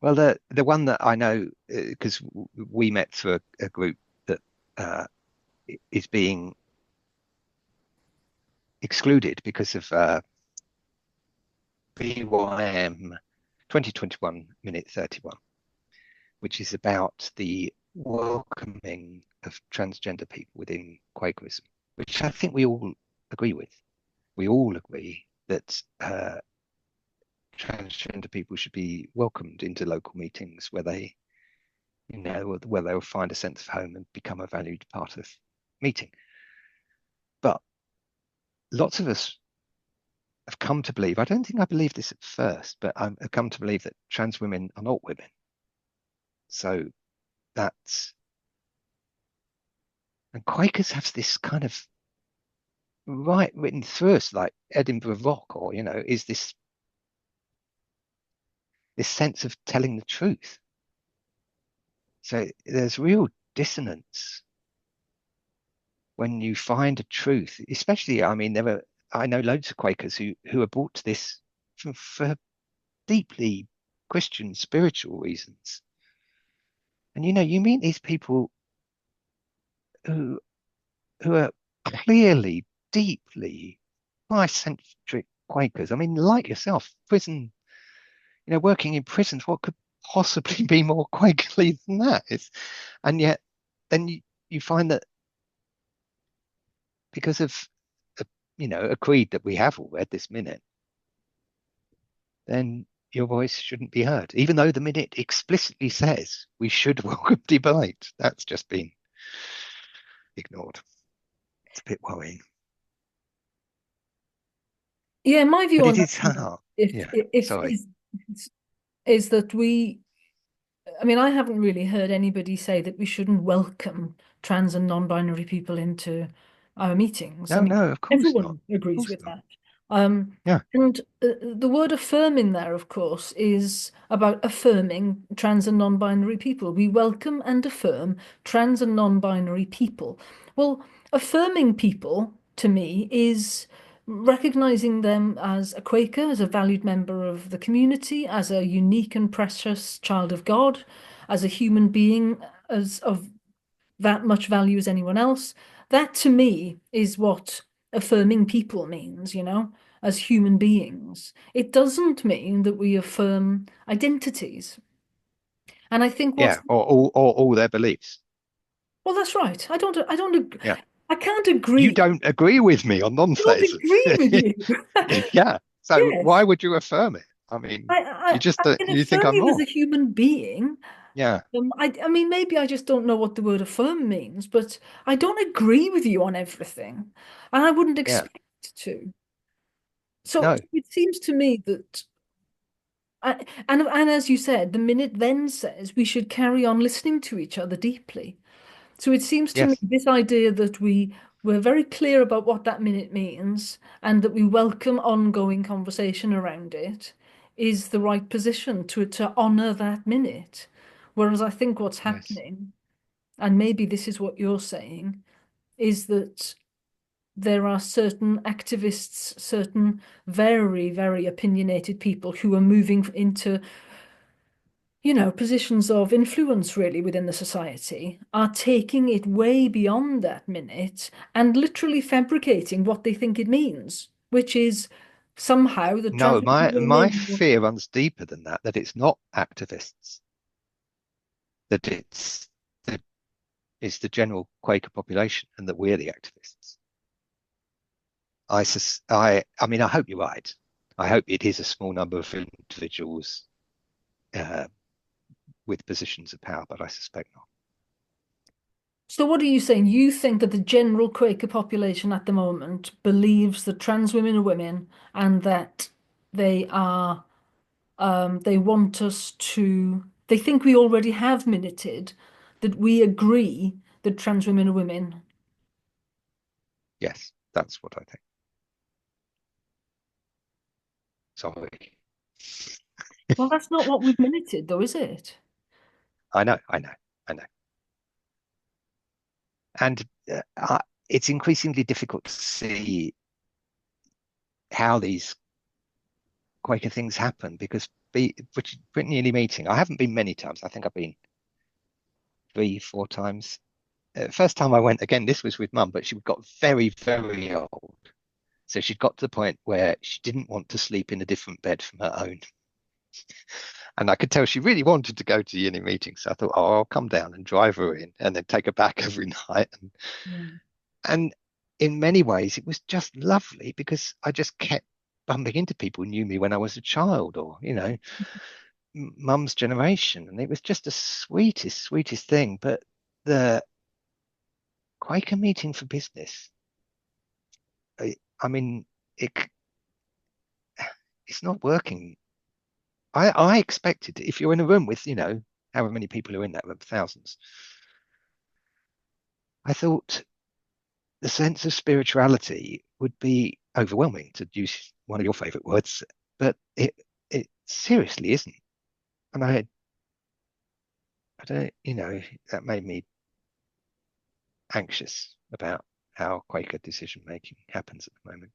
Well, the one that I know because we met through a group that uh, is being excluded because of BYM 2021 minute 31, which is about the welcoming of transgender people within Quakerism, which I think we all agree with. We all agree that transgender people should be welcomed into local meetings where where they'll find a sense of home and become a valued part of meeting. But lots of us have come to believe, I don't think I believed this at first, but I've come to believe that trans women are not women. So that's, and Quakers have this kind of right written through us, like Edinburgh Rock, or, is this sense of telling the truth. So there's real dissonance when you find a truth, especially, I mean, I know loads of Quakers who are brought to this for deeply Christian, spiritual reasons. And you meet these people who are clearly, deeply Christ-centric Quakers. I mean, like yourself, prison, working in prisons, what could possibly be more Quakerly than that? And yet, then you find that because of a, a creed that we have all read this minute, then your voice shouldn't be heard, even though the minute explicitly says we should welcome debate. That's just been ignored. It's a bit worrying, Yeah, my view but on it that, is hard. if Yeah, if sorry. is that I mean, I haven't really heard anybody say that we shouldn't welcome trans and non-binary people into our meetings. I No, mean, no, of course not. everyone Of agrees course with not. that. Um, Yeah, and the word affirm in there, of course, is about affirming trans and non-binary people. We welcome and affirm trans and non-binary people. Well, affirming people to me is recognizing them as a Quaker, as a valued member of the community, as a unique and precious child of God, as a human being, as of that much value as anyone else. That to me is what affirming people means, as human beings. It doesn't mean that we affirm identities. And I think yeah, or all their beliefs. well, that's right. Yeah, I can't you agree. don't agree with me on I don't non-theism. agree with you. Yeah, so why Yes. would you affirm it? I mean, you just I can you think affirm I'm you as wrong. a human being. Yeah, I mean, maybe I just don't know what the word affirm means, but I don't agree with you on everything, and I wouldn't yeah, expect to. So no, it seems to me that, and as you said, the minute then says we should carry on listening to each other deeply. So it seems to me yes, this idea that we're very clear about what that minute means and that we welcome ongoing conversation around it is the right position to honor that minute. Whereas I think what's yes. happening, and maybe this is what you're saying, is that there are certain activists, certain very, very opinionated people who are moving into, positions of influence really within the society, are taking it way beyond that minute and literally fabricating what they think it means, which is somehow the No, trans my women. fear runs deeper than that, that it's not activists, that it's the general Quaker population and that we're the activists. I mean, I hope you're right. I hope it is a small number of individuals uh, with positions of power, but I suspect not. So what are you saying? You think that the general Quaker population at the moment believes that trans women are women and that they are they want us to they think we already have minuted that we agree that trans women are women. Yes, that's what I think. Sorry. Well, that's not what we've minuted though, is it? I know, I know, I know. And it's increasingly difficult to see how these Quaker things happen because Brittany Lee meeting, I haven't been many times. I think I've been three, four times. First time I went, again, this was with mum, but she got very, very old. So she'd got to the point where she didn't want to sleep in a different bed from her own. And I could tell she really wanted to go to the uni meeting. So I thought, oh, I'll come down and drive her in and then take her back every night. Mm. And in many ways, it was just lovely because I just kept bumping into people who knew me when I was a child or, mum's generation. And it was just the sweetest, sweetest thing. But the Quaker meeting for business, I mean, it, it's not working. I expected if you're in a room with, however many people are in that room, thousands, I thought the sense of spirituality would be overwhelming, to use one of your favorite words, but it seriously isn't. And I don't, that made me anxious about how Quaker decision making happens at the moment.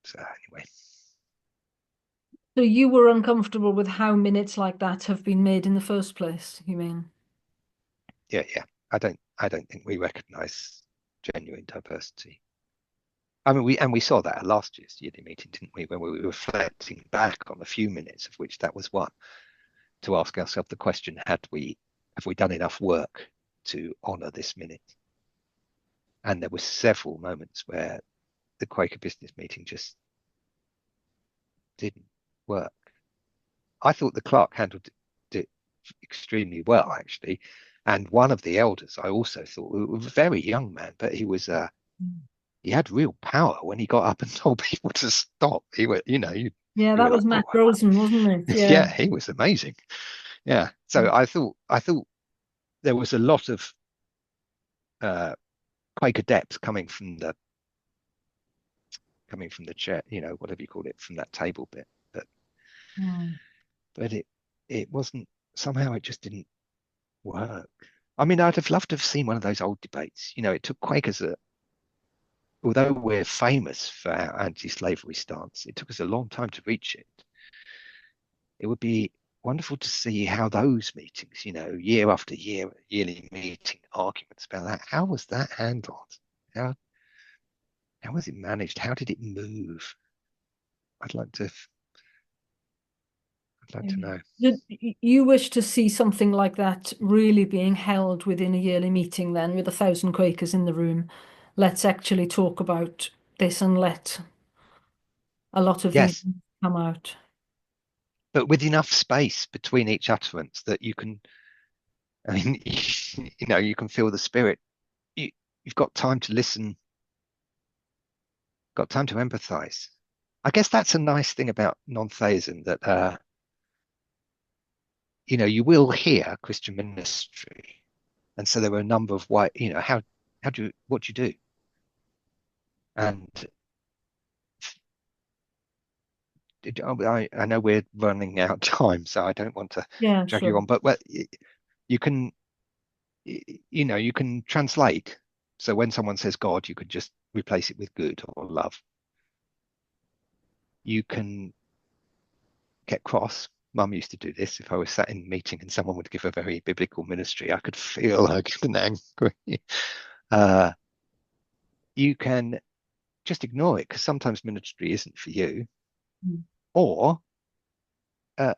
So anyway, So you were uncomfortable with how minutes like that have been made in the first place, you mean? yeah. I don't think we recognise genuine diversity. I mean, we saw that at last year's yearly meeting, didn't we? When we were reflecting back on the few minutes of which that was one, to ask ourselves the question: have we done enough work to honour this minute? And there were several moments where the Quaker business meeting just didn't work. I thought the clerk handled it extremely well, actually. And one of the elders, I also thought, was a very young man, but he had real power when he got up and told people to stop. He were, Yeah, you that were was like, Matt oh, Rosen, wasn't it? Yeah. yeah, he was amazing. Yeah. So I thought there was a lot of uh, Quaker depth coming from the chair, whatever you call it, from that table bit. Mm. But it wasn't, somehow it just didn't work. I mean, I'd have loved to have seen one of those old debates. It took Quakers, although we're famous for our anti-slavery stance, it took us a long time to reach it. It would be wonderful to see how those meetings, year after year, yearly meeting arguments about that. How was that handled? How how was it managed? How did it move? I'd like to I'd like Yeah. to know. You wish to see something like that really being held within a yearly meeting, then, with 1,000 Quakers in the room? Let's actually talk about this and let a lot of these Yes, come out. but with enough space between each utterance that you can, I mean, you can feel the spirit. You, you've got time to listen, got time to empathize. I guess that's a nice thing about non-theism that you will hear Christian ministry, and so there were a number of how do you what do you do? And I know we're running out of time, so I don't want to Yeah, drag you sure. on, but you can you can translate. So when someone says God, you could just replace it with good or love. You can get cross. Mum used to do this. If I was sat in a meeting and someone would give a very biblical ministry, I could feel her getting angry. Uh, you can just ignore it because sometimes ministry isn't for you. Mm. Or uh,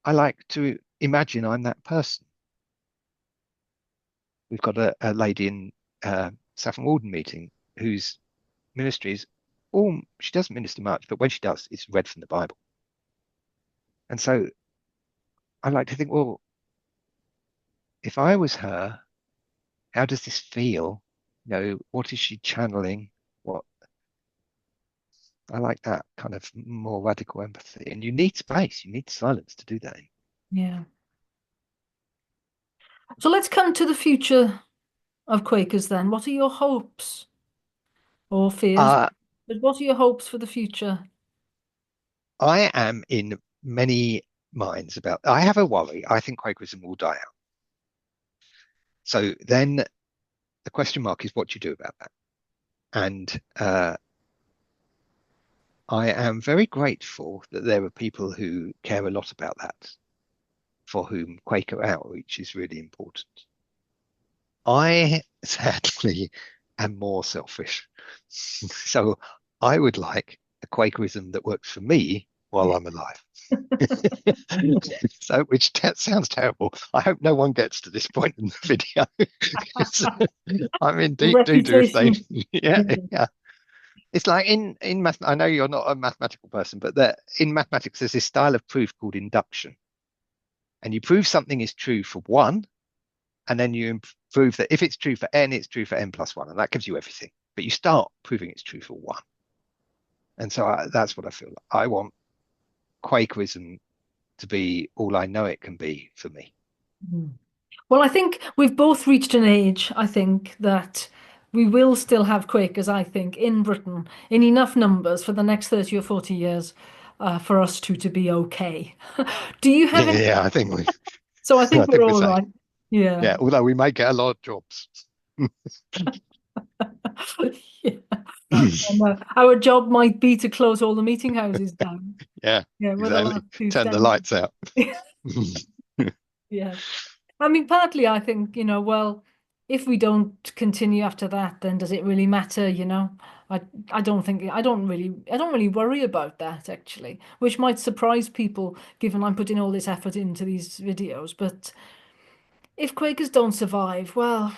I like to imagine I'm that person. We've got a lady in Saffron Walden meeting whose ministry is all, she doesn't minister much, but when she does, it's read from the Bible. And so I like to think, well, if I was her, how does this feel? What is she channeling? What I like that kind of more radical empathy. And you need space, you need silence to do that. Yeah. So let's come to the future of Quakers then. What are your hopes or fears? Uh, But what are your hopes for the future? I am in many minds about, I have a worry. I think Quakerism will die out. So then the question mark is what do you do about that? And I am very grateful that there are people who care a lot about that, for whom Quaker outreach is really important. I sadly am more selfish. So I would like a Quakerism that works for me while I'm alive. So, which sounds terrible. I hope no one gets to this point in the video. 'Cause I'm in deep doo doo if they, Reputation. yeah, Yeah. yeah. It's like in math. I know you're not a mathematical person, but that in mathematics there's this style of proof called induction, and you prove something is true for one, and then you prove that if it's true for n, it's true for n plus one, and that gives you everything. But you start proving it's true for one, and so that's what I feel. I want Quakerism to be all I know it can be for me. Mm. Well, I think we've both reached an age, I think, that we will still have Quakers, I think, in Britain in enough numbers for the next 30 or 40 years for us two to be okay. Do you have any? Yeah, I think we. So I I think we're think we're all safe. right. Yeah. Yeah, although we may get a lot of jobs. Yeah. And, our job might be to close all the meeting houses down. Yeah, Yeah, we're the exactly. last two Turn the standing. lights out. Yeah. I mean, partly I think, well, if we don't continue after that, then does it really matter, you know? I I don't think I don't really worry about that actually, which might surprise people given I'm putting all this effort into these videos. But if Quakers don't survive, well,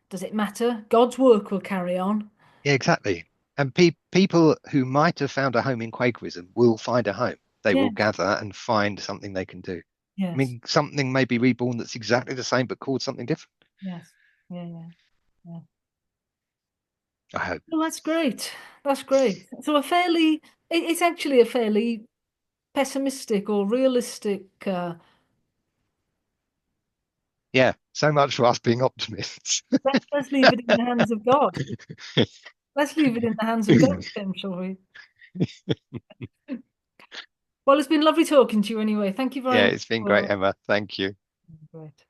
does it matter? God's work will carry on. Yeah, exactly. And people who might have found a home in Quakerism will find a home. They will Yes, gather and find something they can do. I yes, mean, something may be reborn that's exactly the same but called something different. yes. Yeah, yeah, yeah. I hope. Well, that's great. That's great. So it's actually a fairly pessimistic or realistic. Yeah, so much for us being optimists. Let's leave it in the hands of God. Let's leave it in the hands of God, Tim, shall we? Well, it's been lovely talking to you anyway. Thank you Yeah, very much it's been great, for. Emma. Thank you. Great.